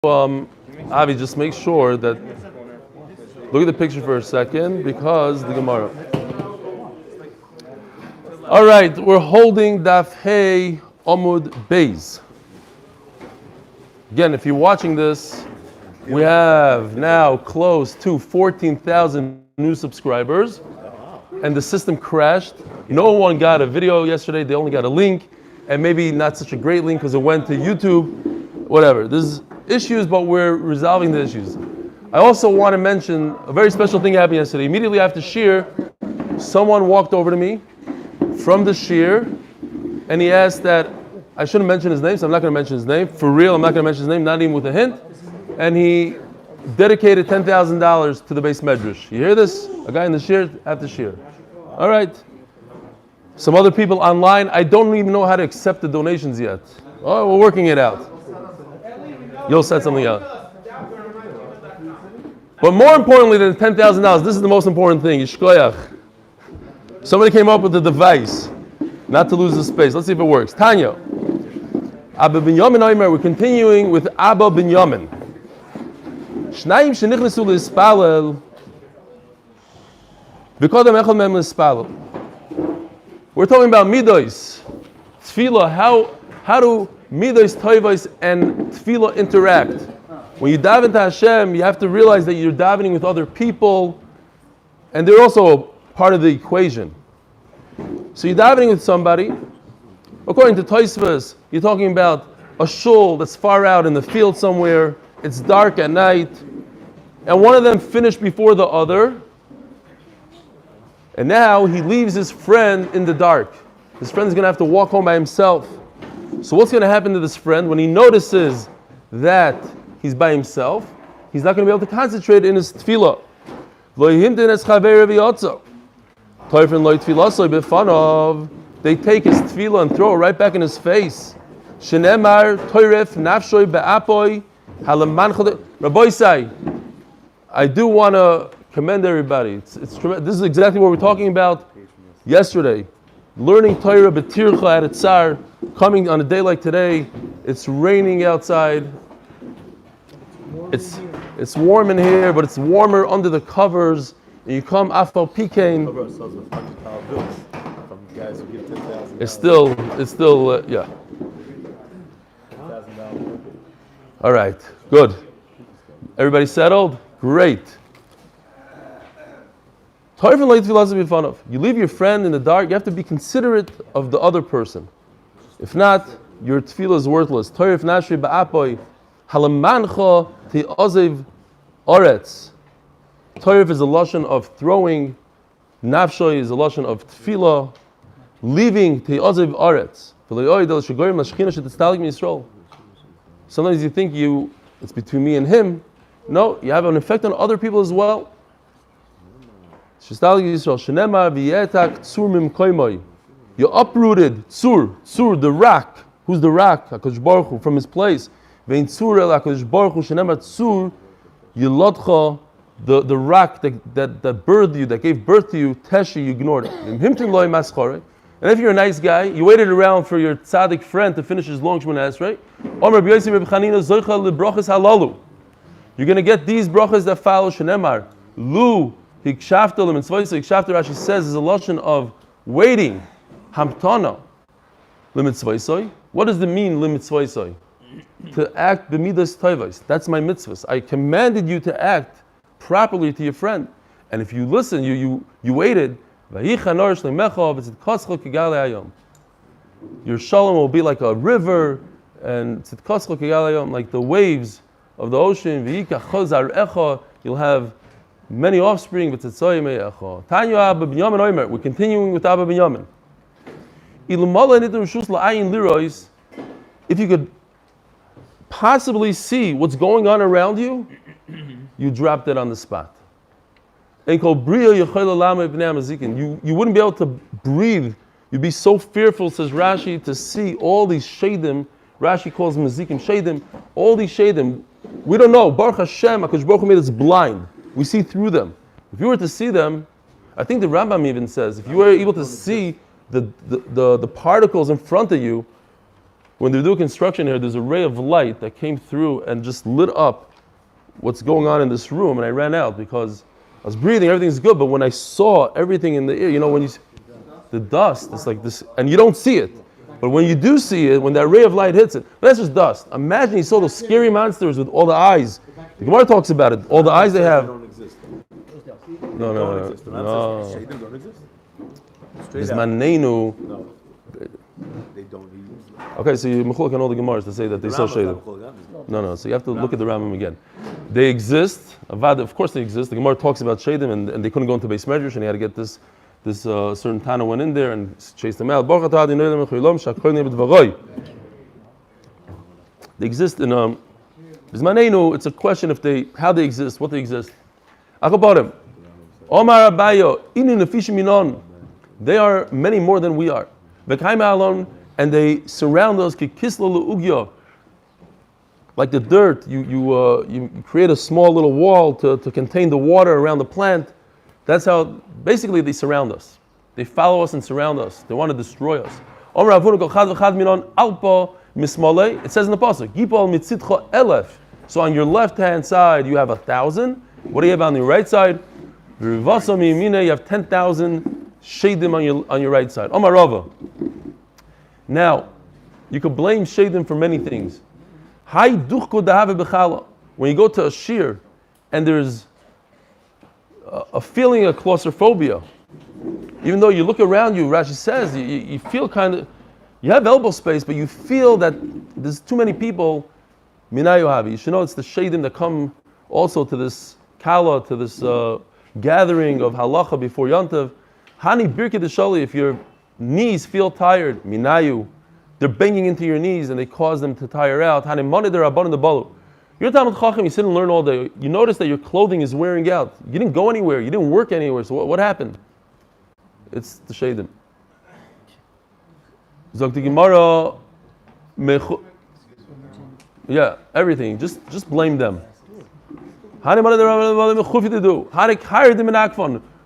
Avi, just make sure that, look at the picture for a second, because the Gemara. All right, we're holding Daf Hey Amud Beis. Again, if you're watching this, we have now close to 14,000 new subscribers, and the system crashed. No one got a video yesterday, they only got a link, and maybe not such a great link because it went to YouTube, whatever. There's issues, but we're resolving the issues. I also want to mention a very special thing happened yesterday. Immediately after Shir, someone walked over to me from the Shir, and he asked that I shouldn't mention his name, so I'm not going to mention his name. For real, I'm not going to mention his name, not even with a hint. And he dedicated $10,000 to the base medrash. You hear this? A guy in the Shir after Shir. All right. Some other people online, I don't even know how to accept the donations yet. Oh, we're working it out. You'll set something out. But more importantly than $10,000, this is the most important thing. Yishkoyach. Somebody came up with a device not to lose the space. Let's see if it works. Tanya. Abba Binyamin Omer, we're continuing with Abba Binyamin. Shnayim shenichnesu lispalel. V'kodem echad mem lispalel. We're talking about midos, tefillah. How do midos, toivos, and tefillah interact? When you daven to Hashem, you have to realize that you're davening with other people, and they're also part of the equation. So you're davening with somebody. According to Tosfos, you're talking about a shul that's far out in the field somewhere. It's dark at night, and one of them finished before the other. And now he leaves his friend in the dark. His friend's going to have to walk home by himself. So what's going to happen to this friend when he notices that he's by himself? He's not going to be able to concentrate in his tefillah. They take his tefillah and throw it right back in his face. I do want to commend everybody. It's tremendous. This is exactly what we're talking about yesterday. Learning Torah b'tircha at Etzar, coming on a day like today. It's raining outside. It's warm in here, but it's warmer under the covers. And you come afal pikein. It's still, yeah. All right, good. Everybody settled? Great. You leave your friend in the dark, you have to be considerate of the other person. If not, your tefillah is worthless. Torif nashri ba'apoy halamancha ti'ozev oretz. Torif is a lashon of throwing. Nafshoy is a lashon of tefillah. Leaving ti'ozev oretz. Sometimes you think it's between me and him. No, you have an effect on other people as well. You're uprooted, Tzur, the rock. Who's the rock? HaKadosh Baruch Hu, from his place. Vein Tzur el HaKadosh Baruch Hu, Shenemar Tzur, Yilotcha, the rock that birthed you, that gave birth to you, Teshi, you ignored it. And if you're a nice guy, you waited around for your tzaddik friend to finish his long Shemona Esrei. You're going to get these brachas that follow, Shenemar, Lu, Hikshafta l'mitzvosai. Hikshafta, Rashi says, is a lashon of waiting. Hamtana l'mitzvosai. What does it mean, l'mitzvosai? To act b'midas tovos. That's my mitzvahs. I commanded you to act properly to your friend. And if you listen, you waited. Your shalom will be like a river, and like the waves of the ocean. You'll have many offspring. We're continuing with Abba Binyamin. If you could possibly see what's going on around you, you dropped it on the spot. You wouldn't be able to breathe. You'd be so fearful, says Rashi, to see all these shadim. Rashi calls them mazikim shadim. All these shadim, we don't know. Baruch Hashem, HaKadosh Baruch Hu made us blind. We see through them. If you were to see them, I think the Rambam even says, if you were able to see the particles in front of you, when they do construction here, there's a ray of light that came through and just lit up what's going on in this room, and I ran out because I was breathing, everything's good, but when I saw everything in the air, when you see the dust, it's like this, and you don't see it. But when you do see it, when that ray of light hits it, that's just dust. Imagine you saw those scary monsters with all the eyes. The Gemara talks about it. All the eyes they have. Don't exist. No. Shadim don't exist. Bismanenu. No. They don't exist. Okay, so you mechulek on all the Gemaras to say that they saw Shadim. No. So you have to look at the Rambam again. They exist. Of course they exist. The Gemara talks about Shadim, and they couldn't go into Beis Medrash, and he had to get this certain Tana went in there and chased them out. They exist in Bismanenu. It's a question how they exist, what they exist. Akabarim. Omar Abayo, inu nefishim minon. They are many more than we are. V'kaim alon, and they surround us kikisla leugyo. Like the dirt, you create a small little wall to contain the water around the plant. That's how, basically, they surround us. They follow us and surround us. They want to destroy us. It says in the pasuk, Gipol mitzitcha elef. So on your left-hand side, you have 1,000. What do you have on your right side? You have 10,000 shadim on your right side. Omar Rava. Now, you could blame shadim for many things. When you go to a shir, and there's a feeling of claustrophobia, even though you look around you, Rashi says, you feel you have elbow space, but you feel that there's too many people. Minayu. You should know it's the shadim that come also to this kala, to this gathering of halacha before Yantav. Hani birke deshali, if your knees feel tired, minayu, they're banging into your knees and they cause them to tire out. Hani money the rabban the balu. You're a Talmud Chacham, you sit and learn all day. You notice that your clothing is wearing out. You didn't go anywhere. You didn't work anywhere. So what happened? It's the shadim. Zok the Gemara, yeah, everything. Just blame them.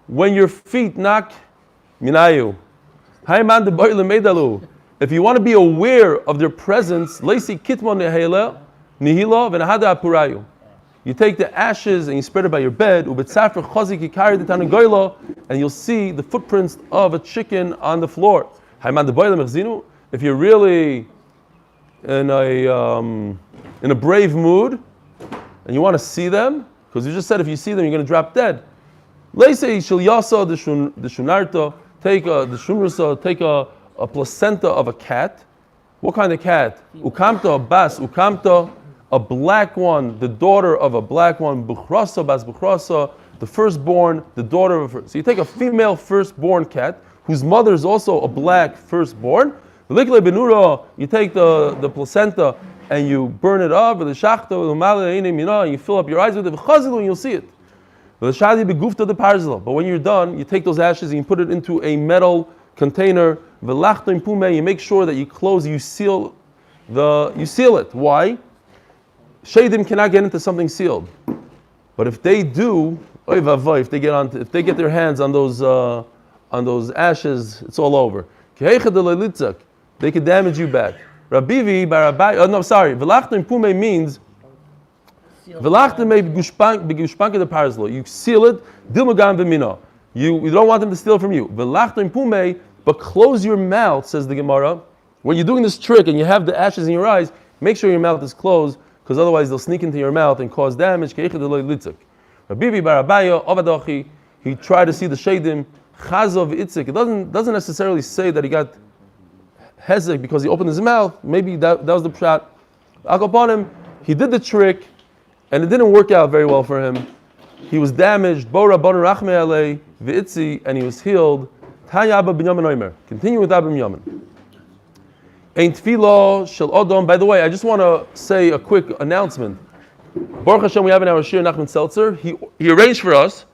When your feet knock, minayu. If you want to be aware of their presence, you take the ashes and you spread it by your bed, and you'll see the footprints of a chicken on the floor. If you're really in a brave mood and you want to see them, because you just said if you see them you're going to drop dead. Take a placenta of a cat. What kind of cat? Ukamta, bas, ukamta, a black one, the daughter of a black one, bukhrasa, bas bukhrasa, the firstborn, the daughter of a first. So you take a female firstborn cat, whose mother is also a black firstborn. You take the placenta and you burn it up, and you fill up your eyes with it, and you'll see it. But when you're done, you take those ashes and you put it into a metal container. You make sure that you seal it. Why? Shadim cannot get into something sealed. But if they do, if they get their hands on those ashes, it's all over. They could damage you back. Rabivi barabai. Oh no, sorry. Velachtim pume means velachtim begushpanke the parzlo. You seal it. Dilmagam v'mina. You don't want them to steal from you. Velachtim pume, but close your mouth, says the Gemara. When you're doing this trick and you have the ashes in your eyes, make sure your mouth is closed, because otherwise they'll sneak into your mouth and cause damage. Rabivi barabaya ovadachi. He tried to see the shadim. Chazov itzik. It doesn't necessarily say that he got hezek because he opened his mouth. Maybe that was the pshat. Upon him, he did the trick, and it didn't work out very well for him. He was damaged. Bora bon rachme alei v'itzi, and he was healed. Tanya Abba Binyamin Omer. Continue with Abba Binyamin. Ein tefillah shel odom. By the way, I just want to say a quick announcement. Baruch Hashem, we have in our shir Nachman Seltzer. He arranged for us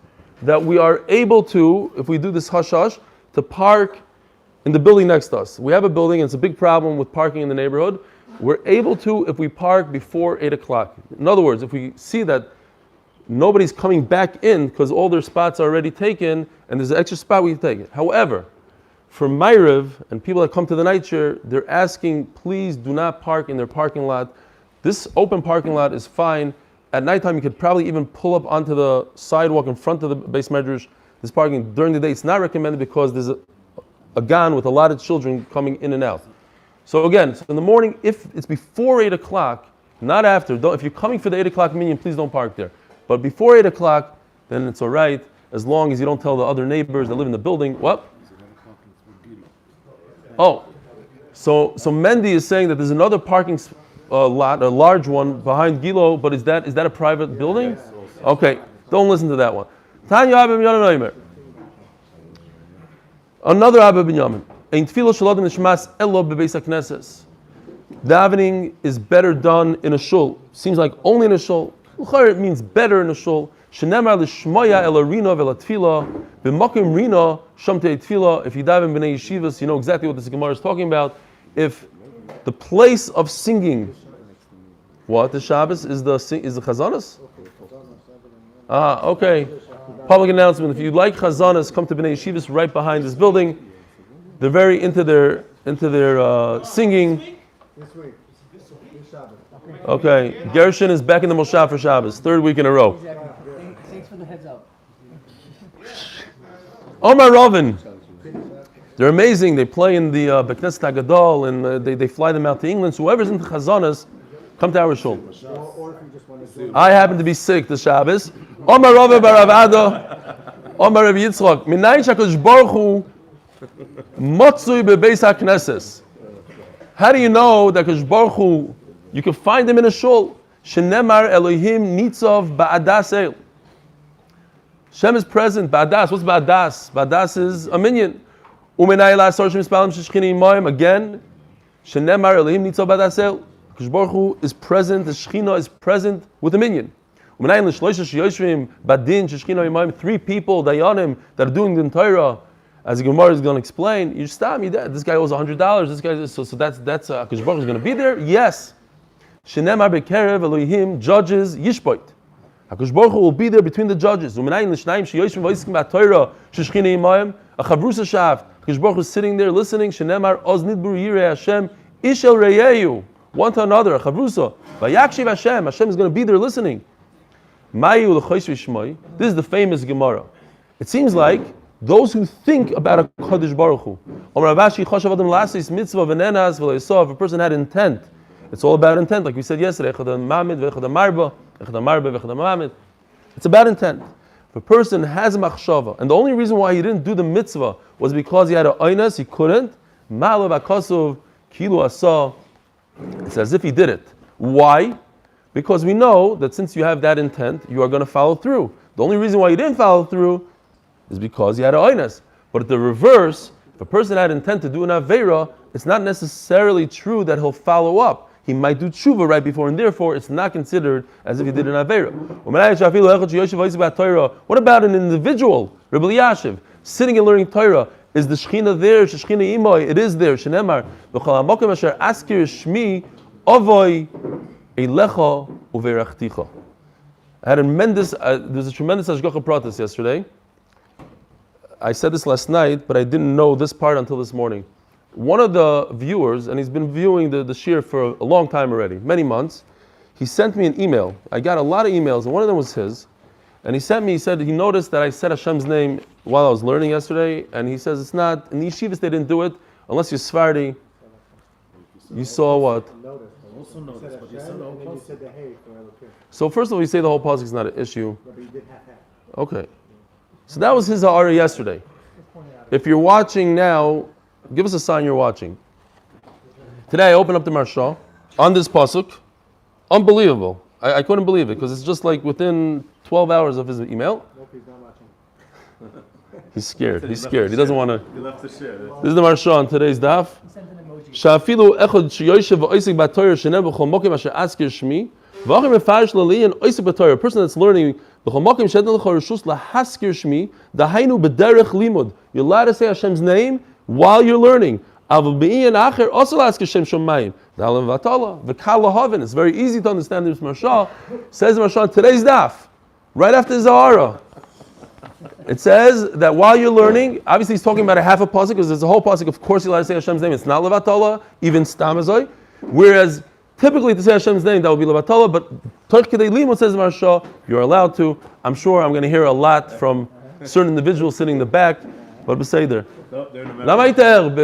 that we are able to, if we do this hashash, to park in the building next to us. We have a building, and it's a big problem with parking in the neighborhood. We're able to if we park before 8 o'clock. In other words, if we see that nobody's coming back in because all their spots are already taken and there's an extra spot, we can take it. However, for Ma'ariv and people that come to the night share, they're asking, please do not park in their parking lot. This open parking lot is fine. At nighttime, you could probably even pull up onto the sidewalk in front of the base medrash. This parking during the day, it's not recommended because there's a gan with a lot of children coming in and out. So again, in the morning, if it's before 8 o'clock, not after, if you're coming for the 8 o'clock minyan, please don't park there. But before 8 o'clock, then it's all right, as long as you don't tell the other neighbors that live in the building, what? Oh, so Mendy is saying that there's another parking lot, a large one behind Gilo, but is that a private building? Okay, don't listen to that one. Tanya Abba Binyamin. Another Abba Binyamin. Ein tefillah shel adam nishmas elo bebeis hakneses. Davening is better done in a shul. Seems like only in a shul. It means better in a shul. Shenemar l'shmoya el arina vel tefillah b'makim rina shamtei tefillah. If you daven b'nei yeshivas, you know exactly what this Gemara is talking about. If the place of singing, what the Shabbos is the chazanas? Okay. Public announcement: if you like chazanas, come to b'nei yeshivas right behind this building. They're very into their singing. This week. This Shabbos. Okay, Gershon is back in the Moshav for Shabbos, third week in a row. Thanks for the heads up. Omar Rovin, they're amazing. They play in the Beknesset HaGadol and they fly them out to England. So whoever's into Chazanas, come to our shul. Or if you just want to I happen to be sick this Shabbos. Omar Rovin Baravado, Omar Rav Yitzchak, Minayin Shakadosh Baruch Hu Matzui Bebeis HaKnesses. How do you know that Kadosh Baruch Hu, you can find him in a shul? Shenemar Elohim Nitzav Ba'adas El. Shem is present. Ba'adas. What's Ba'adas? Ba'adas is a minyan. Umenai la'asar Shem Ispalim Sheshchini Imayim. Again, Shenemar Elohim Nitzav Ba'adas El. Kadosh Baruch Hu is present. The Shechina is present with the minyan. Umenai l'shloisha sheyoshvim Badin Sheshchina Imayim. 3 people, Dayanim, that are doing the Torah. As the Gemara is going to explain, you stop me. This guy owes $100. This guy, so that's Kadosh Baruch is going to be there. Yes, Shenemar bekerev Elohim judges Yishpoit. Kadosh Baruch will be there between the judges. U'minayin l'shnayim sheyoshim v'yiskim ba'Torah sheshchina imayim a chavrusa shaft. Kadosh Baruch is sitting there listening. Shenemar oz nidbur yirei Hashem ishel reyeyu, one to another a chavrusa. Vayakshiv Hashem. Hashem is going to be there listening. Mayu l'chosh v'shmoi. This is the famous Gemara. It seems like those who think about a Kadosh Baruch Hu. If a person had intent, it's all about intent, like we said yesterday. It's about intent. If a person has a machshava, and the only reason why he didn't do the mitzvah was because he had an oynas, he couldn't. It's as if he did it. Why? Because we know that since you have that intent, you are going to follow through. The only reason why you didn't follow through is because he had an oynas. But at the reverse, if a person had intent to do an aveira, it's not necessarily true that he'll follow up. He might do tshuva right before, and therefore it's not considered as if he did an aveira. What about an individual, Rebbe Yashiv, sitting and learning Torah? Is the Shechina there? Shechina imoy? It is there. Shenemar v'chol hamokim asher askir shmi avoy eilecha uverachticha. I had there's a tremendous hashgacha pratis yesterday. I said this last night, but I didn't know this part until this morning. One of the viewers, and he's been viewing the shir for a long time already, many months, he sent me an email. I got a lot of emails, and one of them was his. And he said he noticed that I said Hashem's name while I was learning yesterday, and he says it's not, in the yeshivas they didn't do it, unless you're Sephardi. You saw what? Also notice, but you said you said the hey for other kids. So first of all, you say the whole pasuk is not an issue. But you did half. Okay. So that was his ha'ara yesterday. If you're watching now, give us a sign you're watching. Today I opened up the Marsha on this pasuk. Unbelievable. I couldn't believe it because it's just like within 12 hours of his email. Nope, he's not watching. He's scared. He's scared. He doesn't want to. He left the share. This is the Marsha on today's daf. He sent an emoji. Shafilu echad sheyoyshev v'oisik b'Torah shenem b'chol mokim asher askir shmi v'achim mefarish l'li and oisik b'Torah. A person that's learning b'chol mokim shedin l'chol reshus lahaskir shmi dahainu b'derech limud. You're allowed to say Hashem's name while you're learning. Avol b'inyan acher also lahaskir Shem Shomayim. Dalam v'atala v'kal lahavin. It's very easy to understand this Marsha. Says the Marsha on today's daf, right after Zahara. It says that while you're learning, obviously he's talking about a half a pasuk, because there's a whole pasuk, of course you're allowed to say Hashem's name, it's not levatala, even stamazoi. Whereas typically to say Hashem's name, that would be levatala, but Torch Kedei Limud says Marsha, you're allowed to. I'm sure I'm going to hear a lot from certain individuals sitting in the back, but beseder. No, they're in I America. don't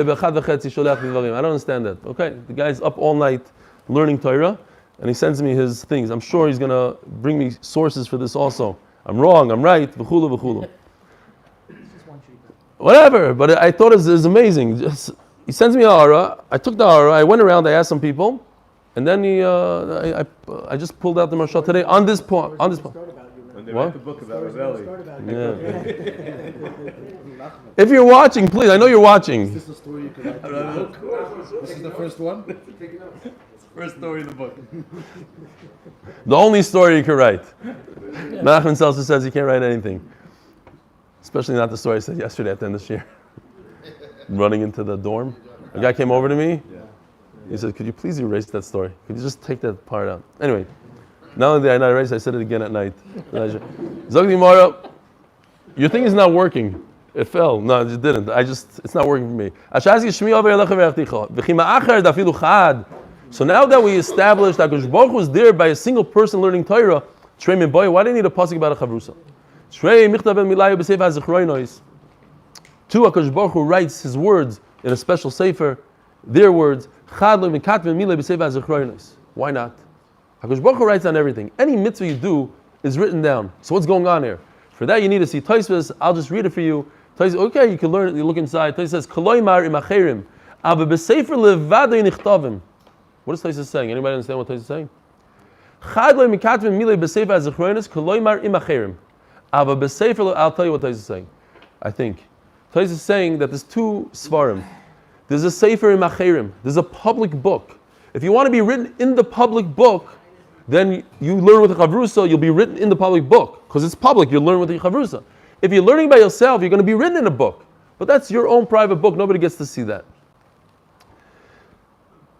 understand that. Okay, the guy's up all night learning Torah, and he sends me his things. I'm sure he's going to bring me sources for this also. I'm wrong, I'm right, v'chulu, v'chulu. It's just one treatment. Whatever, but I thought it was amazing. He sends me a hara, I took the hara, I went around, I asked some people, and then I just pulled out the marshal today on this point. When they What? write the book about Rebelli. Yeah. If you're watching, please, I know you're watching. Is this the story you could write in the book? This is the first one? First story in the book. The only story you can write. Nachman Seltzer says you can't write anything. Especially not the story I said yesterday at the end of this year. Running into the dorm. A guy came over to me. He said, could you please erase that story? Could you just take that part out? Anyway, not only did I not erase it, I said it again at night. Zogdi Mara, your thing is not working. It fell. No, it didn't. It's not working for me. So now that we established that Hakadosh Baruch Hu was there by a single person learning Torah, why do you need a pasuk about a chavrusa? Two, Hakadosh Baruch Hu writes his words in a special sefer, their words. Why not? Hakadosh Baruch Hu writes on everything. Any mitzvah you do is written down. So what's going on here? For that you need to see Tosfos. I'll just read it for you. Tosfos, okay, you can learn it. You look inside. Tosfos says, "Koloimar imacherim, ava b'sefer levadei nichtavim." What is Tosfos saying? Anybody understand what Tosfos is saying? Chad lo mikatvim milei b'sefer hazechronis koloimar imacherim, ava b'sefer. I'll tell you what Tosfos is saying. I think Tosfos is saying that there's two svarim. There's a sefer imacherim. There's a public book. If you want to be written in the public book, then you learn with the chavrusa, you'll be written in the public book. Because it's public, you'll learn with the chavrusa. If you're learning by yourself, you're going to be written in a book. But that's your own private book, nobody gets to see that.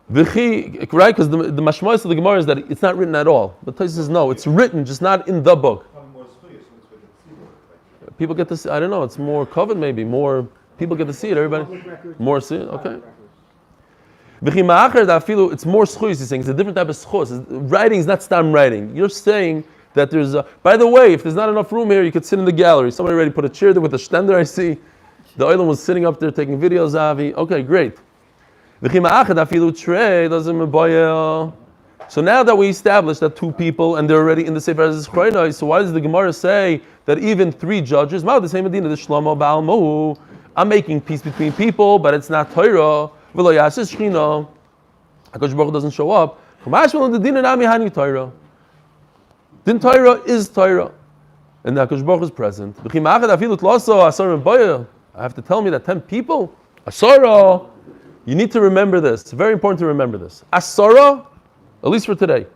Right? Because the mashmos of the Gemara is that it's not written at all. But Tosfos says no, it's written, just not in the book. People get to see, I don't know, it's more covered maybe, more people get to see it, everybody. More see it, okay. It's more schus, he's saying. It's a different type of schus. Writing is not stam writing. You're saying that there's a... By the way, if there's not enough room here, you could sit in the gallery. Somebody already put a chair there with a stender, I see. The oilam was sitting up there taking videos, Avi. Okay, great. So now that we established that two people, and they're already in the Sefer HaZechronos, so why does the Gemara say that even three judges, I'm making peace between people, but it's not Torah. Hakadosh Baruch Hu doesn't show up. Din Torah is Torah, and Hakadosh Baruch Hu is present. I have to tell me that 10 people, Asara. You need to remember this. It's very important to remember this. Asara, at least for today,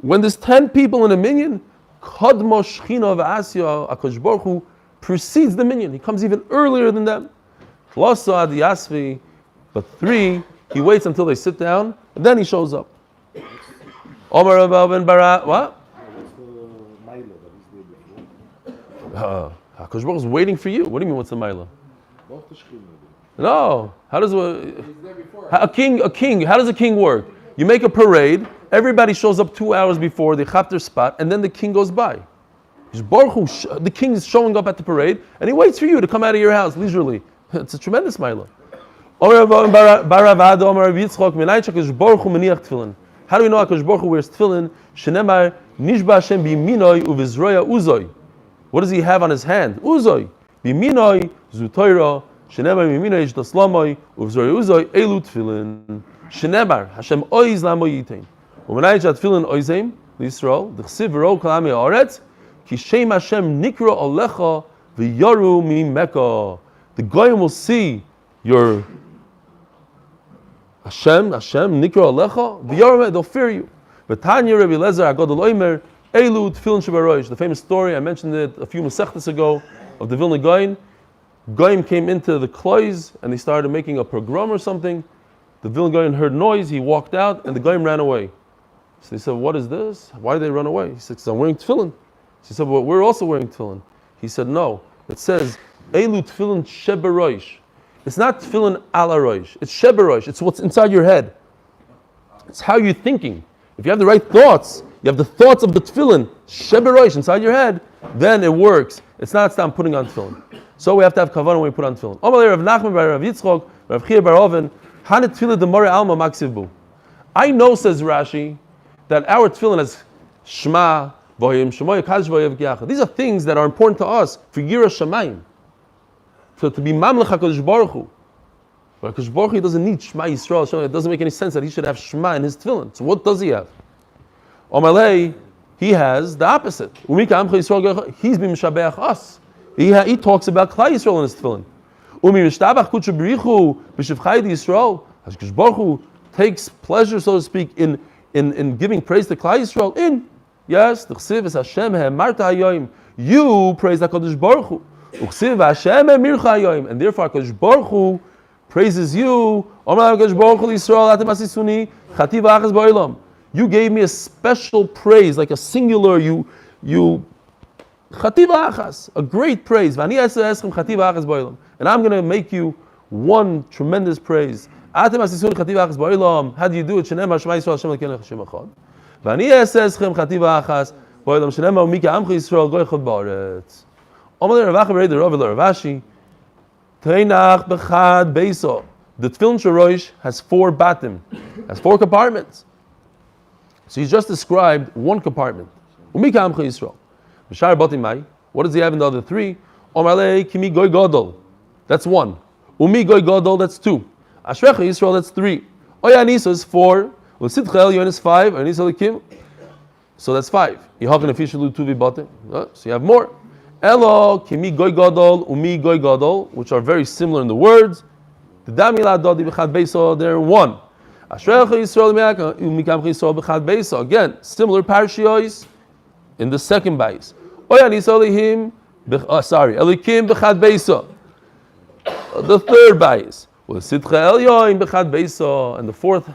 when there's 10 people in a minyan, Kadmo Shechina v'Asya, Hakadosh Baruch Hu precedes the minyan. He comes even earlier than them. Klasa ad Yasvi. But 3, he waits until they sit down, and then he shows up. Omar Rabba ben Barat, what? What's the Maila that he's there before? Hakadosh Baruch Hu is waiting for you. What do you mean, what's the Maila? Both the Shechina. No. How does a king? How does a king work? You make a parade. Everybody shows up 2 hours before. They chop their spot, and then the king goes by. Baruch Hu, the king is showing up at the parade, and he waits for you to come out of your house leisurely. It's a tremendous Maila. How do we know Hakadosh Baruch Hu wears tefillin? Shenemar nishba Hashem b'yiminoy uvizroya uzoi. What does he have on his hand? Uzoi. B'yiminoy zu Torah. Shenemar b'yiminoy yishtaslamoi uvizroya uzoi elu tefillin. Shenemar Hashem oiz lamo yitain. U'menay shat tefillin oizim l'Yisrael. D'chsiv v'ro kol ami haaretz ki shem Hashem nikra alecha v'yaru mimeka. The goyim will see your Hashem, Nikra Alecha, they'll fear you. V'tanya Rabbi Eliezer Agadol Oimer, Elu Tefillin Shebarosh. The famous story, I mentioned it a few Masechtas ago, of the Vilna Gaon. Goyim came into the Klois, and they started making a pogrom or something. The Vilna Gaon heard noise, he walked out, and the Goyim ran away. So they said, what is this? Why did they run away? He said, because I'm wearing tefillin. She said, well, we're also wearing tefillin. He said, no. that says, Elu tefillin sheberoish. It's not tefillin ala roish. It's sheberoish. It's what's inside your head. It's how you're thinking. If you have the right thoughts, you have the thoughts of the tefillin sheberoish inside your head, then it works. It's not stop putting on tefillin. So we have to have kavanah when we put on tefillin. Omalei Rav Nachman bar Rav Yitzchok, Rav Chia bar Oven, Hanat tefillah demore alma maksivbu. I know, says Rashi, that our tefillin has Shema, Voyim, Shemoy, Kadosh Voyev Giach. These are things that are important to us for Yira Shamayim. So to be Mamlech HaKadosh Baruch Hu. But HaKadosh Baruch Hu doesn't need Shema Yisrael. It doesn't make any sense that he should have Shema in his tefillin. So what does he have? Omalei, he has the opposite. Umika Amcha Yisrael, he's been Mishabeach us. He talks about Klai Yisrael in his tefillin. Umi Mishtabach Kutsha B'richu B'Shivchai Yisrael. HaKadosh Baruch Hu takes pleasure, so to speak, in giving praise to Klai Yisrael. Yes, the Chsiv is Hashem Marta Hayoim. You praise HaKadosh Baruch Hu. Uchsiv Hashem Mircha Hayoim. And therefore HaKadosh Baruch Hu praises you. Omar HaKadosh Baruch Hu Yisrael Atem Asisuni Chativ Achas Ba'olam. You gave me a special praise, like a singular. You Chativ Achas, a great praise. V'ani Eschem Chativ Achas Ba'olam. And I'm going to make you one tremendous praise. Atem Asisuni Chativ Achas Ba'olam. How do you do it? Shenem Hashema Yisrael Hashem Elokeinu Hashem Echad. V'ani Eschem Chativ Achas Ba'olam. Shenem Ha'umika Amcha Yisrael Goy Echad Ba'aretz. Omer Rav Acha Berei Rav Ashi. Teinach Bechad Beiso. The tefillin shorosh has 4 batim, has 4 compartments. So he's just described one compartment. Umika Amcha Yisrael. B'shar batim mai. What does he have in the other 3? Omarlei Kimi Goy Gadol. That's 1. Umi Goy Gadol. That's 2. Ashrecha Yisrael. That's 3. Oya Anisa is 4. L'Sidcha Elyon is 5. Anisa Lekim. So that's 5. Yehachen Afishalu Tuvi Batim. So you have more. Elo Kimi Goy Gadol. Umi Goy Gadol, which are very similar in the words. The Damila Dodi B'chad Beiso. They're 1. Ashrecha Yisrael Umikam Yisrael B'chad Beiso. Again, similar parashiyos in the second bais. Oya Anisa Lehim. Elikim B'chad Beiso. The third bias was Sitcha Elyoin B'chad Beiso, and the fourth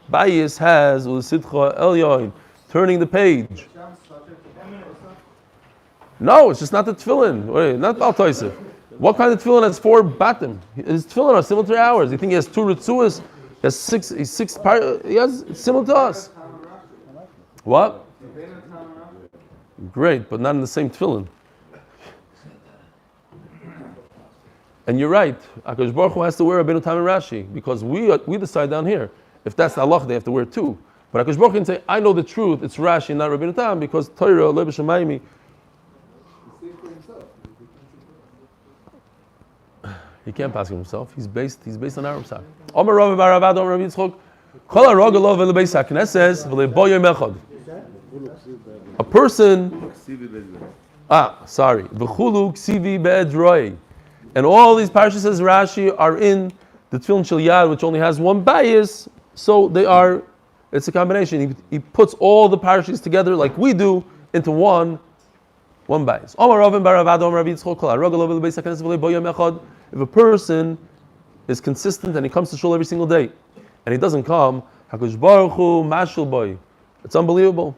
bias has Sitcha Elyoin, turning the page. No, it's just not the tefillin. Wait, not Baal Tosef. What kind of tefillin has 4 batim? His tefillin are similar to ours. You think he has 2 ritzuas? He has 6. He has it's similar to us. What? Great, but not in the same tefillin. And you're right. HaKadosh Baruch Hu has to wear Rabbeinu Tam and Rashi because we decide down here. If that's the halach, they have to wear 2. But HaKadosh Baruch Hu can say, I know the truth. It's Rashi, not Rabbeinu Tam, because Torah Lebe Shemayim. He can't pass himself. He's based on our side. Omer Rav bar Ravad Omer Rav Yitzchok. Kol haroga lo v'lebeis haknes says v'lebo yom echad. A person. V'chulu ksivi be'edroi. And all these parashas, says Rashi, are in the Tefillin Shel Yad, which only has 1 bias. So it's a combination. He puts all the parashas together like we do into one bias. If a person is consistent and he comes to shul every single day, and he doesn't come, HaKadosh Baruch Hu mashul boy. It's unbelievable.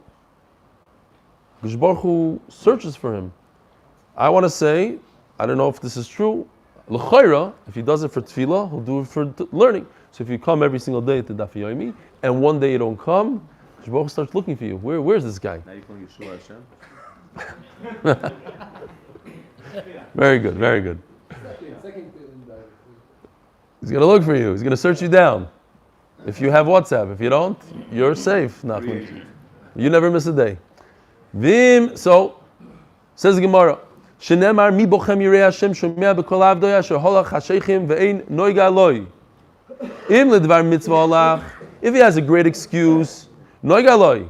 HaKadosh Baruch Hu searches for him. I want to say, I don't know if this is true. L'chayra, if he does it for tefillah, he'll do it for learning. So if you come every single day to Daf Yomi, and one day you don't come, HaKadosh Baruch Hu starts looking for you. Where's this guy? Now you calling Yeshua Hashem? Very good, very good. He's going to look for you. He's going to search you down. If you have WhatsApp. If you don't, you're safe. Nachman. You never miss a day. So, says the Gemara, Shenemar mi bochem yirei Hashem shomea b'kol avdoya asher holach hasheichim ve'ein noiga loi. Im ledvar mitzvah olach. If he has a great excuse, noiga loi.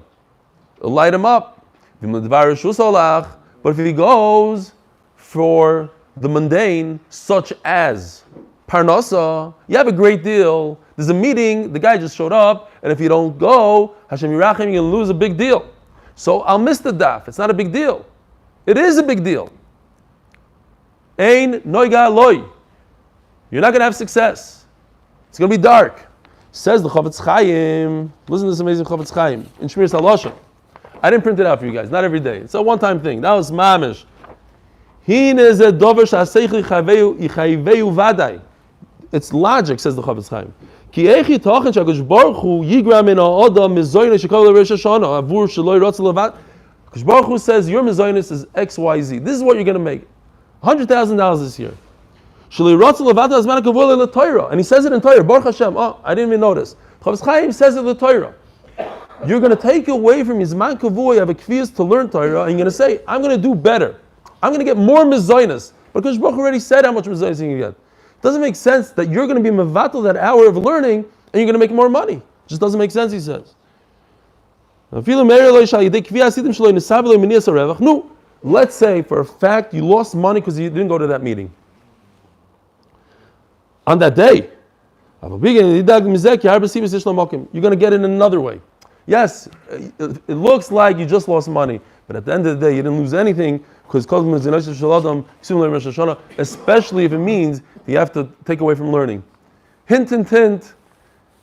Light him up. Vim ledvar reshus olach. But if he goes for the mundane, such as Parnasa, you have a great deal. There's a meeting, the guy just showed up, and if you don't go, Hashem Yirachim, you're going to lose a big deal. So I'll miss the daf. It's not a big deal. It is a big deal. Ein noiga loy. You're not going to have success. It's going to be dark. Says the Chavetz Chaim. Listen to this amazing Chavetz Chaim in Shmiras HaLashon. I didn't print it out for you guys, not every day. It's a one-time thing. That was mamish. It's logic, says the Chafetz Chaim. Ki echi tochen shakadosh baruch hu yigram min ha'adam mizoyne shekol Rosh Hashanah avur sheloi rotz levat. Kadosh Baruch Hu says your mizoynes is X, Y, Z. This is what you're going to make. $100,000 this year. Sheloi rotz levat azman kavol le Torah, and he says it in Torah. Baruch Hashem. Oh, I didn't even notice. Chafetz Chaim says it in the Torah. You're going to take away from Yizman Kavua, you have a kvias to learn Torah, and you're going to say, I'm going to do better. I'm going to get more mizoynes. Because Baruch Hu already said how much mizoynes you can get. It doesn't make sense that you're going to be mevatel that hour of learning, and you're going to make more money. It just doesn't make sense, he says. No, let's say for a fact you lost money because you didn't go to that meeting. On that day, you're going to get it in another way. Yes, it looks like you just lost money, but at the end of the day, you didn't lose anything because especially if it means that you have to take away from learning. Hint, hint, hint.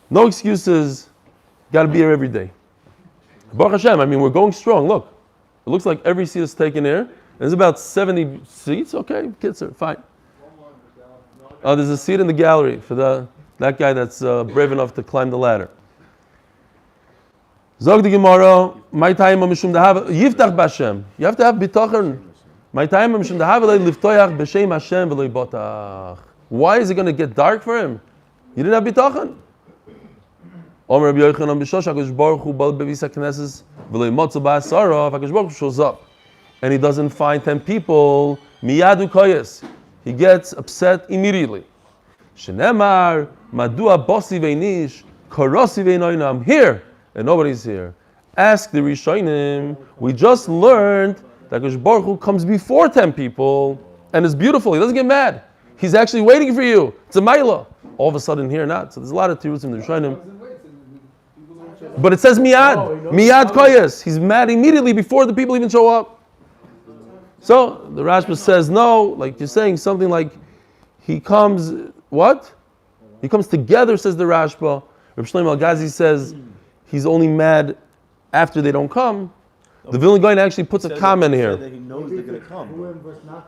No excuses. Got to be here every day. Baruch Hashem, I mean, we're going strong. Look, it looks like every seat is taken here. There's about 70 seats. Okay, kids are fine. There's a seat in the gallery for that guy that's brave enough to climb the ladder. Zog the Gemara, my time mishum dahav yiftach b'Hashem. You have to have bitachon. My time mishum dahav liftoyach b'shem Hashem v'lo yibotach. Why is it going to get dark for him? He didn't have bitachon. Omer Rabbi Yochanan b'shosh HaKadosh Baruch Hu bal bevis hakneses v'lo yimotzu ba'asarav. HaKadosh Baruch Hu shows up, and he doesn't find 10 people. Miyadu koyes. He gets upset immediately. Shenemar madua bosi veinish karosi veinoina. I'm here. And nobody's here. Ask the Rishonim. We just learned that Kadosh Baruch Hu comes before 10 people, and it's beautiful. He doesn't get mad. He's actually waiting for you. It's a Maila. All of a sudden, here not. So there's a lot of tiruts in the Rishonim. But it says miyad. Miyad koyes. He's mad immediately before the people even show up. So the Rashba says no. Like you're saying something like he comes. What? He comes together. Says the Rashba. Reb Shlomo Al-Ghazi says he's only mad after they don't come. The Vilna Gaon actually puts a comment here. That he knows they're going to come.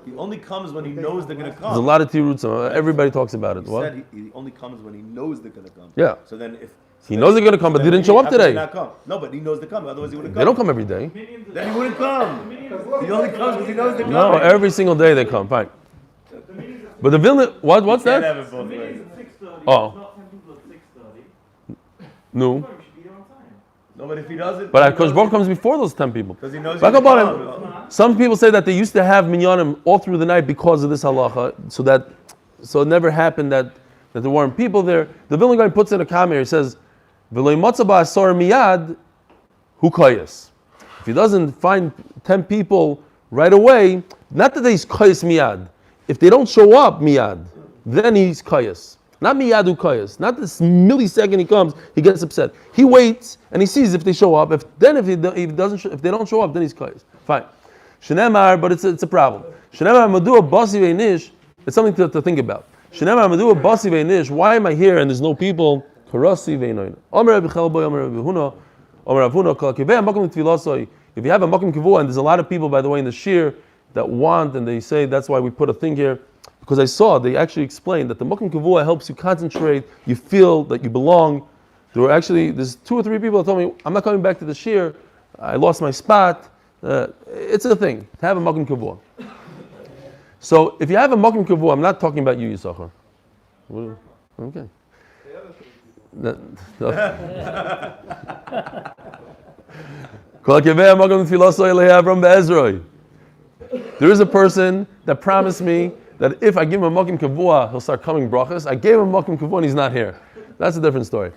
He only comes when he knows they're going to come. There's a lot of tiruts. Everybody talks about it. He What? said he only comes when he knows they're going to come. Yeah. So then if He knows they're going to come, but they didn't show up today. Not come. No, but he knows they're coming. Otherwise he wouldn't come. They don't come every day. Then he wouldn't come. He only comes because he knows they're coming. No, every single day they come. Fine. But the Vilna, what's Can't that? have it both ways. Oh. No. No, but if he doesn't. But Kosh Baruch comes before those 10 people. Because he knows Back he's up on gonna him. come. Some people say that they used to have minyanim all through the night because of this halacha, so it never happened that there weren't people there. The Vilna Gaon puts in a comment here. He says, "V'lo yimotza ba'asor miyad hu koyes." If he doesn't find 10 people right away, not that he's koyes miyad. If they don't show up miyad, then he's koyes. Not miyad hu koyes. Not this millisecond he comes, he gets upset. He waits and he sees if they show up. If they don't show up, then he's koyes. Fine. Shenemar, but it's a problem. Shenemar madua basi veinish. It's something to think about. Shenemar madua basi veinish. Why am I here and there's no people? Karasi veinoin. Omer Rabbi Chelboy, Omer Rabbi Huna, Omer Rabbi Huna. Kol kivei makom tefilosoi. If you have a makom kivua, and there's a lot of people, by the way, in the shir that want, and they say that's why we put a thing here. Because I saw, they actually explained that the makom kavua helps you concentrate, you feel that you belong. There's 2 or 3 people that told me, I'm not coming back to the shir, I lost my spot. It's a thing, to have a makom kavua. So if you have a makom kavua, I'm not talking about you, Yisachar. Okay. There is a person that promised me that if I give him a makom kavua, he'll start coming brachas. I gave him a makom kavua and he's not here. That's a different story.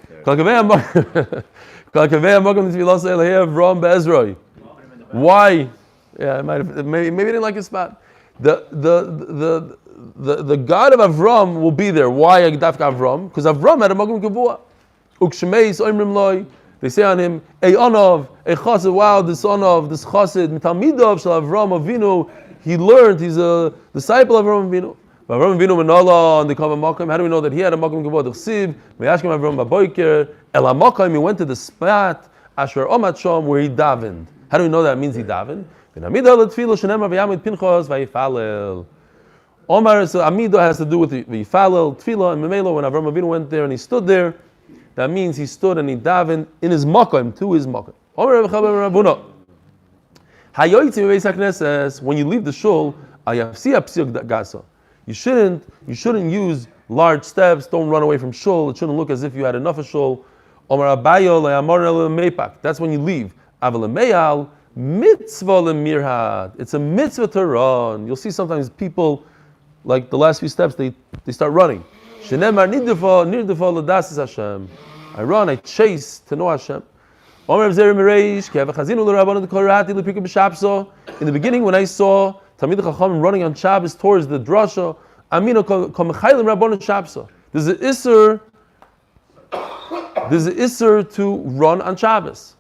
Why? Yeah, maybe he didn't like his spot. The God of Avram will be there. Why Dafka Avram? Because Avram had a makom kavua. Ukshemeis oimrim loy. They say on him, Ey Onov, Ey Chassid, wow, this Onov, this Chassid, Mitalmidov Shel Avram Avinu. He learned, he's a disciple of Avram Avinu. Avram Avinu Menala on the Kav HaMakom. How do we know that he had a Makom Kavod? Chsiv, V'yashkem Avram Baboiker, El HaMakom, he went to the spot, Asher Omat Shom, where he davened. How do we know that means he davened? Omar, so Amidah has to do with the Yifalel, Tefillah, and Memelo. When Avram Avinu went there and he stood there, that means he stood and he davened in his makom, to his makom. Omar Reb Chaber Rabuna. Hayoytzi Beis HaKnesses, when you leave the shul, ayafsi apsiuk gasa. You shouldn't use large steps. Don't run away from shul. It shouldn't look as if you had enough of shul. Omar Abayo le'amor le'meipak. That's when you leave. Aval meyal mitzvah le'mirhad. It's a mitzvah to run. You'll see sometimes people, like the last few steps, they start running. Shenemar nirdefa l'dasis Hashem. I run, I chase to know Hashem. In the beginning, when I saw Talmid Chacham running on Shabbos towards the drasha, there's an isser to run on Shabbos.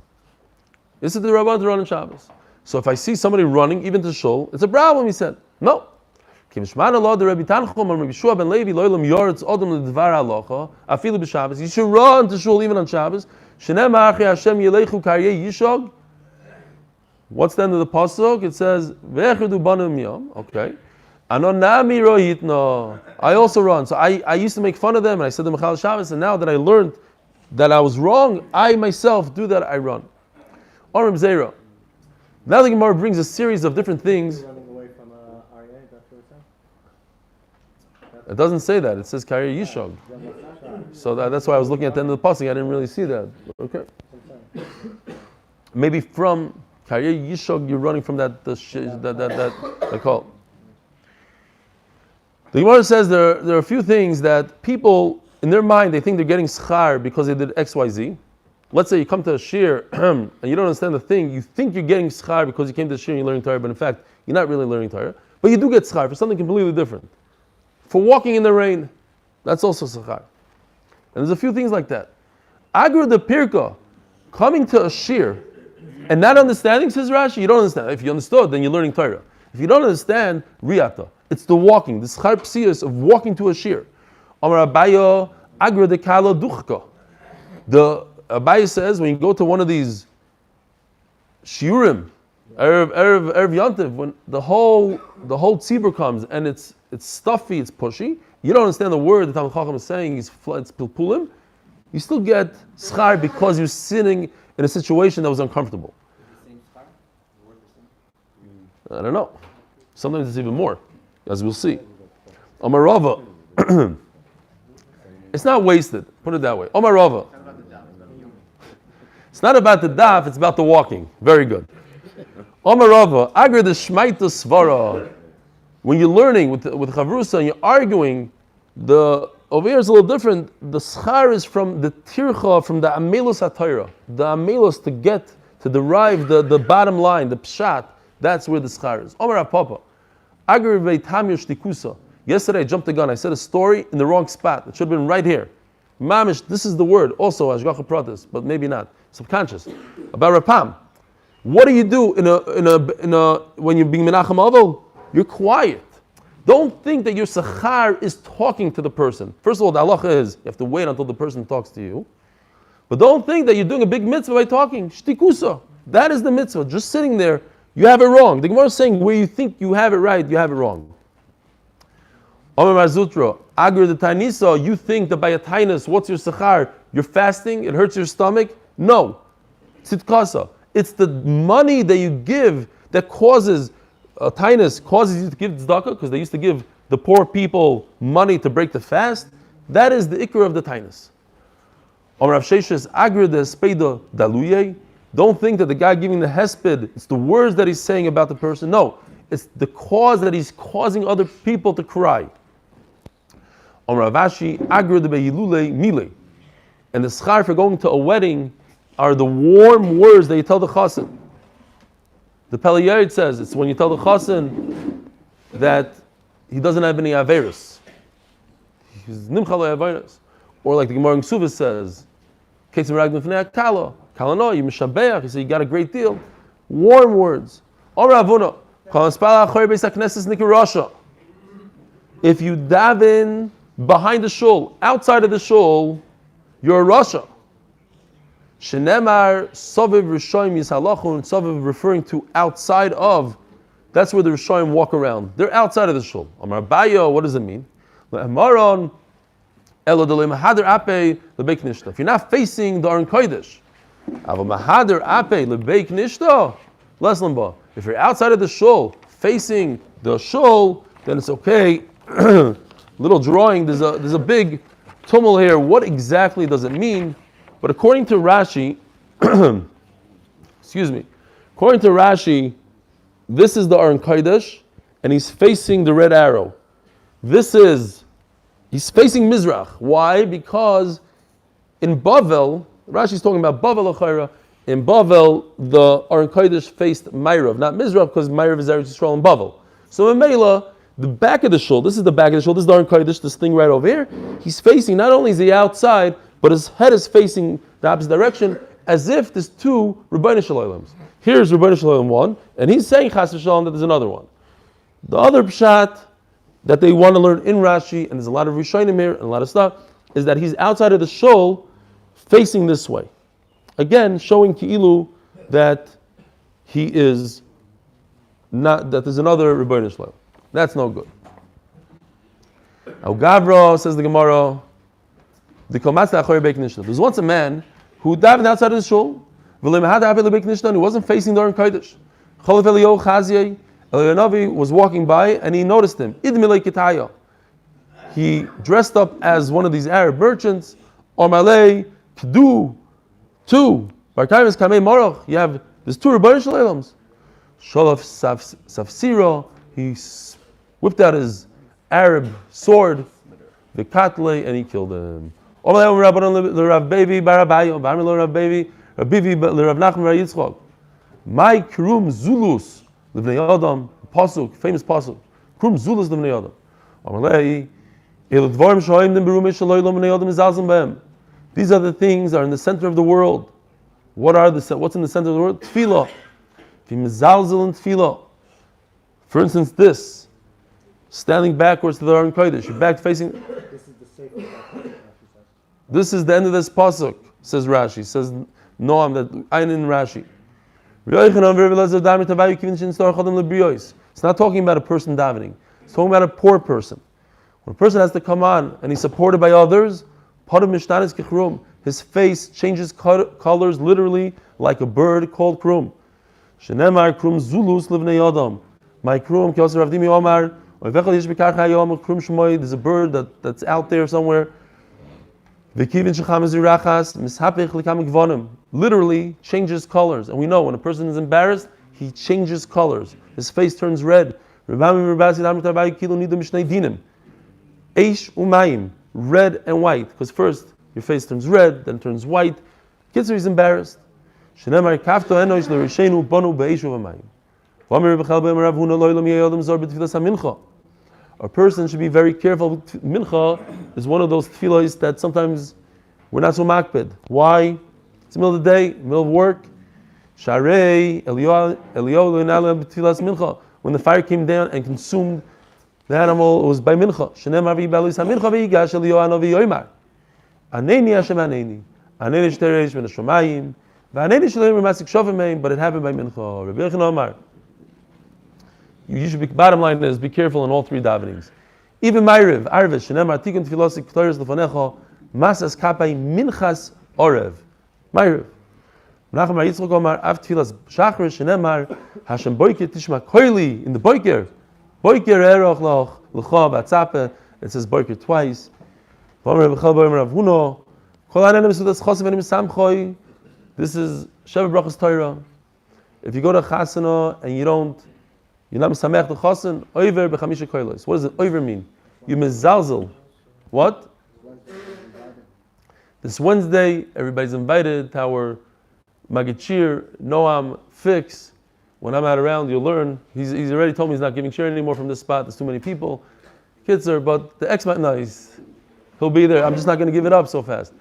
Isser to Rabban to run on Shabbos. So if I see somebody running, even to shul, it's a problem, he said. No. You should run to shul even on Shabbos. What's the end of the pasuk? It says, okay. I also run. So I used to make fun of them, and I said the Mechal Shabbos, and now that I learned that I was wrong, I myself do that, I run. Aram Zera. Now the Gemara brings a series of different things. Running away from Aryeh, that's what it's It doesn't say that. It says Karya Yishog. So that's why I was looking at the end of the pasuk. I didn't really see that. Okay. Maybe from Karya Yishog, you're running from that call. The Gemara says there are a few things that people, in their mind, they think they're getting schar because they did X, Y, Z. Let's say you come to a shir and you don't understand the thing. You think you're getting schar because you came to the shir and you're learning Torah, but in fact, you're not really learning Torah. But you do get schar for something completely different. For walking in the rain, that's also schar. And there's a few things like that. Agra de Pirka, coming to a shir and not understanding, says Rashi, you don't understand. If you understood, then you're learning Torah. If you don't understand, Riyata. It's the walking, the schar psiyas of walking to a shir. Amar Abayo, Agra de Kala Duchka. The Abaye says when you go to one of these shiurim, Erev Yantiv, when the whole tzibur comes and it's stuffy, it's pushy, you don't understand the word the Talmid Chacham is saying, it's pilpulim, you still get schar because you're sitting in a situation that was uncomfortable. I don't know. Sometimes it's even more, as we'll see. Omar Rava, it's not wasted, put it that way. Omar Rava. It's not about the daf, it's about the walking. Very good. Omar Rava, Agra de Shmaita Svara. When you're learning with Chavrusa and you're arguing, over here is a little different. The schar is from the tircha, from the amelos hatayra. The amelos to derive the bottom line, the pshat. That's where the schar is. Omar Apapa, Agra Veitamir Shtikusa. Yesterday I jumped the gun. I said a story in the wrong spot. It should have been right here. Mamish, this is the word. Also, Ashgacha Pratis, but maybe not. Subconscious. About Rapam. What do you do when you're being Menachem Avel? You're quiet. Don't think that your sachar is talking to the person. First of all, the halacha is you have to wait until the person talks to you. But don't think that you're doing a big mitzvah by talking. Shtikusa. That is the mitzvah. Just sitting there, you have it wrong. The Gemara is saying where you think you have it right, you have it wrong. Omer Marzutra, Agur the Tainisa, you think that by a tainus, what's your sachar? You're fasting, it hurts your stomach? No. Tzidkasa. It's the money that you give that causes tainus, causes you to give tzedakah, because they used to give the poor people money to break the fast. That is the ikra of the tainus. Omer Rav Sheshes, Agur the Speda Daluye. Don't think that the guy giving the hesped, it's the words that he's saying about the person. No. It's the cause that he's causing other people to cry. Omer Ravashi, Agur de Beyilule Mile. And the schar for going to a wedding are the warm words that you tell the chassan. The Pele Yared says it's when you tell the chassan that he doesn't have any averis. He's nimchal averis. Or like the Gemara in Ksuvah says, Ketzim Ragnim Fnei Kala. Kala no, you mishabeach. He said you got a great deal. Warm words. Omer Avuna. If you daven behind the shul, outside of the shul, you're a rasha. Shenemar Soviv Rishoyim Yishalachun, Soviv referring to outside of. That's where the Rishoyim walk around. They're outside of the shul. Amar Bayo, what does it mean? If you're not facing the Aron Kodesh, if you're outside of the shul, facing the shul, then it's okay. Little drawing, there's a big tumult here. What exactly does it mean? But according to Rashi, according to Rashi, this is the Aron Kodesh, and he's facing the red arrow. He's facing Mizrach. Why? Because in Bavel, Rashi's talking about Bavel Achaira. In Bavel, the Aron Kodesh faced Ma'irav, not Mizrach, because Ma'irav is Eretz Yisrael in Bavel. So in Mela, the back of the shul, this is the back of the shul, this is the Aron Kodesh, this thing right over here. He's facing, not only is he outside, but his head is facing the opposite direction, as if there's two Rebbeinu Shalom. Here's Rebbeinu Shalom one, and he's saying Chas v'Shalom that there's another one. The other pshat that they want to learn in Rashi, and there's a lot of Rishonim here and a lot of stuff, is that he's outside of the shul, facing this way. Again, showing Ki'ilu that he is not, that there's another Rebbeinu Shalom. That's no good. Now Gavra, says the Gemara, there's once a man who davened outside of the shul, and he wasn't facing the Aron Kodesh. Eliyahu was walking by and he noticed him. He dressed up as one of these Arab merchants. There's two Rebbeinu Shaloms. Sholaf Safsiro, he whipped out his Arab sword, Vikatle, and he killed him. My Krum Zulus, Livnei Adam, Pasuk, famous Pasuk. Krum Zulus Livnei Adam. These are the things that are in the center of the world. What's in the center of the world? Tefillah. For instance, this, standing backwards to the Aron Kodesh, you're back facing. This is the sacred Rashi. This is the end of this pasuk, says Rashi. Says Noam that Ayin in Rashi. It's not talking about a person davening. It's talking about a poor person. When a person has to come on and he's supported by others, his face changes colors literally like a bird called krum. Shenemar krum zulus livnei adam. My krum k'yoser avdimi omar. There's a bird that's out there somewhere. Literally changes colors. And we know when a person is embarrassed, he changes colors. His face turns red. Eish umayim, red and white. Because first your face turns red, then turns white. Kitzur is embarrassed. A person should be very careful. Mincha is one of those tefillos that sometimes we're not so makpid. Why? It's the middle of the day, middle of work. When the fire came down and consumed the animal, it was by mincha. But it happened by mincha. You should be, bottom line is, be careful in all three davenings. Even Ma'ariv, Arvish, Shenemar, Tikun Tfilosi, Ktoris, Lefonecho, Masas Kapai, Minchas, Orev. Ma'ariv. Menachem Bar Yitzchok Omar, Av Tfilas, Shachar, Shenemar, Hashem Boiker, Tishma, Koili, in the Boiker. Boiker, Eroch, Lecho, Batzape, it says Boiker twice. Vomer, Bechel, Boimer, Avhuno, Kol Anenem, Sudas, Chosev, Enim, Samchoi. This is Sheva Berachos Torah. If you go to Chasana and you're not mesamech the chasen, over b'chamisha koilos. What does it over mean? You mezalzel. What? This Wednesday, everybody's invited to our Magachir, Noam, Fix. When I'm out around, you'll learn. He's already told me he's not giving share anymore from this spot. There's too many people. Kitzer, but the ex-mat, he'll be there. I'm just not going to give it up so fast.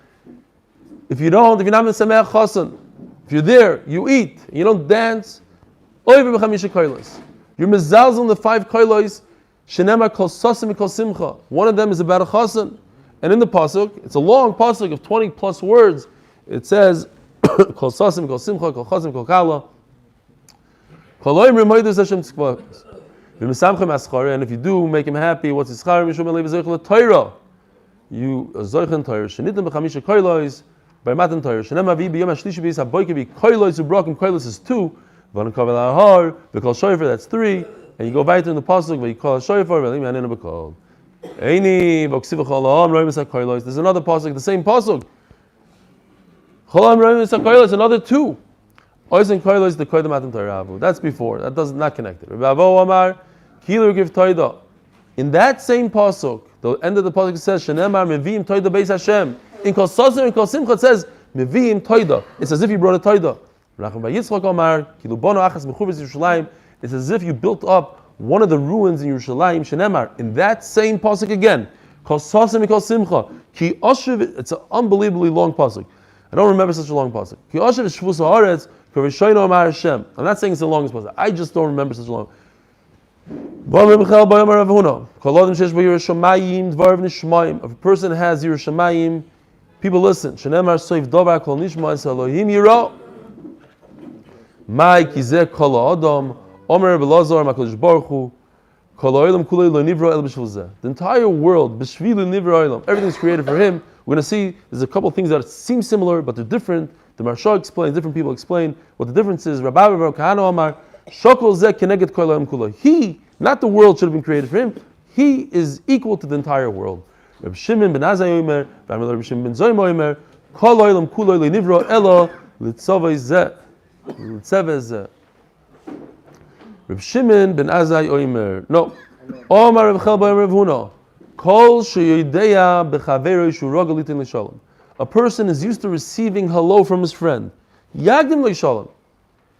If you're not mesamech chasen, if you're there, you eat, you don't dance, over b'chamisha koilos. You're mezalzel in the 5 koilos, shenema kol sosim kol simcha. One of them is about a chasen. And in the pasuk, it's a long pasuk of 20 plus words. It says, Kol sasim, kol simcha, kol chazim, kol kala. Kol loim remoidus Hashem tzkvos. V'mesamchem aschare, and if you do make him happy, what's his schar? Mishum elei v'zoich l'toira. You zoichen toira. Shenitim b'chamisha koilois, by matan toira. Shenem avi b'yom hashlishi b'yis haboike koilois ubrokim. Koilois is 2. V'an kavel ahar, v'kol shoifer, that's 3. And you go back in the pasuk, v'yikol shoifer, v'lim yanin b'kol. Eini v'oksiv chol ha'am roim es hakoilois. There's another pasuk, the same pasuk. Chol ha'am roim es hakoilois, another 2. Oizen koilois the koidem matan toira avu. That's before. That does not connect it. Avo amar, kilu give toida. In that same pasuk, the end of the pasuk says, "Shenemar meviim toida beis Hashem." In kol sasim and kol simcha it says, "Meviim toida." It's as if you brought a toida. Racham Yitzchak Omar, kilu bono achas mechuvis Yerushalayim. It's as if you built up one of the ruins in Yerushalayim. Shenemar. In that same pasuk again, kol sasim and kol simcha. Ki oshev. It's an unbelievably long pasuk. I don't remember such a long pasuk. Ki oshev shvus haaretz k'rishoyno Omar Hashem. I'm not saying it's the longest pasuk. I just don't remember such a long. If a person has Yerushalayim, people listen. Shenemar soif dovar kol nishma es Elohim yiro. Mai kizeh kol adam omer belazar makadosh baruch hu kol ha'olam kulei lo nivra el b'shvil zeh. The entire world b'shvil nivra olam. Everything's created for him. We're going to see there's a couple of things that seem similar but they're different. The Maharsha explains, different people explain what the difference is. Rabbi Kahana Omar. He, not the world, should have been created for him. He is equal to the entire world. Reb Shimon ben Azai Omer, Reb Shimon ben Zoyim Omer, Kol Olam Kuloi Le'Nivro Elo L'Tzavei Zeh. Reb Shimon ben Azai Omer. No. Omar Reb Chel B'Omer Reb Huna. Kol Sheyodeya B'Chaveroi Shurogel Litin L'Shalom. A person is used to receiving hello from his friend. Yagdim L'Shalom.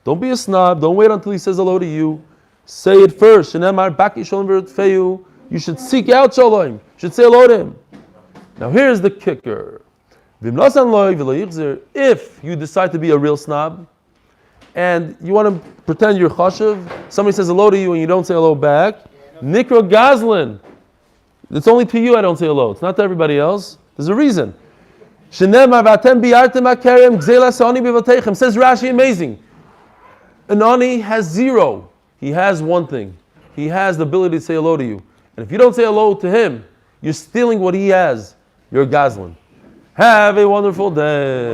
Don't be a snob. Don't wait until he says hello to you. Say it first. You should seek out shalom. You should say hello to him. Now here's the kicker. If you decide to be a real snob and you want to pretend you're chashiv, somebody says hello to you and you don't say hello back, Nikra Gazlin. It's only to you I don't say hello. It's not to everybody else. There's a reason. Says Rashi, amazing. An ani has 0. He has one thing. He has the ability to say hello to you. And if you don't say hello to him, you're stealing what he has. You're a Gazlan. Have a wonderful day.